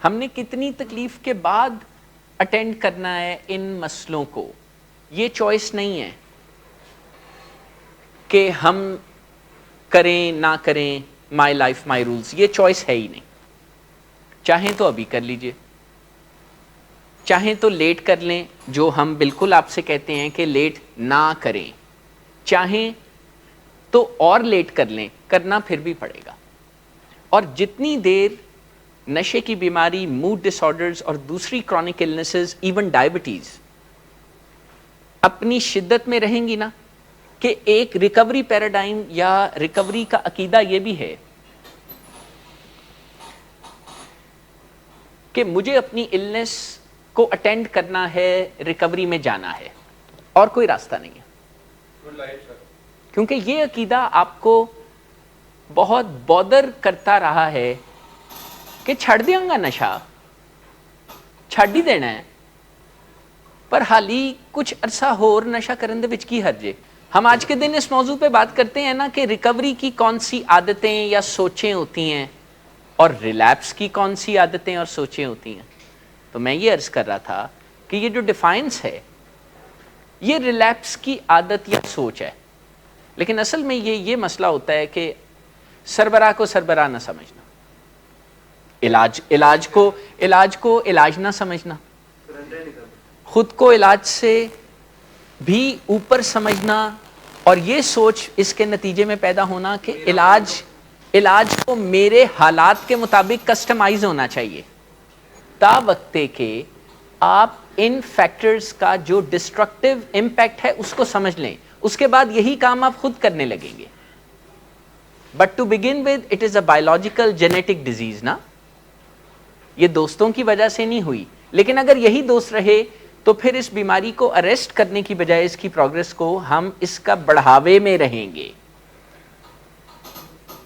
ہم نے کتنی تکلیف کے بعد اٹینڈ کرنا ہے ان مسئلوں کو. یہ چوائس نہیں ہے کہ ہم کریں نہ کریں, مائی لائف مائی رولز, یہ چوائس ہے ہی نہیں. چاہیں تو ابھی کر لیجئے, چاہیں تو لیٹ کر لیں, جو ہم بالکل آپ سے کہتے ہیں کہ لیٹ نہ کریں, چاہیں تو اور لیٹ کر لیں, کرنا پھر بھی پڑے گا. اور جتنی دیر نشے کی بیماری, موڈ ڈس آرڈرز اور دوسری کرونک النسز, ایون ڈائبٹیز اپنی شدت میں رہیں گی نا, کہ ایک ریکوری پیراڈائم یا ریکوری کا عقیدہ یہ بھی ہے کہ مجھے اپنی النس کو اٹینڈ کرنا ہے, ریکوری میں جانا ہے, اور کوئی راستہ نہیں ہے. کیونکہ یہ عقیدہ آپ کو بہت بودر کرتا رہا ہے کہ چھڑ دیاں گا نشہ, چھڑ ہی دینا ہے, پر حالی کچھ عرصہ ہور نشہ کرن دے وچ کی حرج ہے. ہم آج کے دن اس موضوع پہ بات کرتے ہیں نا کہ ریکوری کی کون سی عادتیں یا سوچیں ہوتی ہیں اور ریلیپس کی کون سی عادتیں اور سوچیں ہوتی ہیں. تو میں یہ عرض کر رہا تھا کہ یہ جو ڈیفائنس ہے یہ ریلیپس کی عادت یا سوچ ہے, لیکن اصل میں یہ مسئلہ ہوتا ہے کہ سربراہ کو سربراہ نہ سمجھنا, علاج کو علاج نہ سمجھنا, خود کو علاج سے بھی اوپر سمجھنا, اور یہ سوچ اس کے نتیجے میں پیدا ہونا کہ علاج کو میرے حالات کے مطابق کسٹمائز ہونا چاہیے, تا وقتے کہ آپ ان فیکٹرز کا جو ڈسٹرکٹیو امپیکٹ ہے اس کو سمجھ لیں, اس کے بعد یہی کام آپ خود کرنے لگیں گے. But to begin with it is a biological genetic disease نا, یہ دوستوں کی وجہ سے نہیں ہوئی, لیکن اگر یہی دوست رہے تو پھر اس بیماری کو اریسٹ کرنے کی بجائے اس کی پروگرس کو ہم اس کا بڑھاوے میں رہیں گے.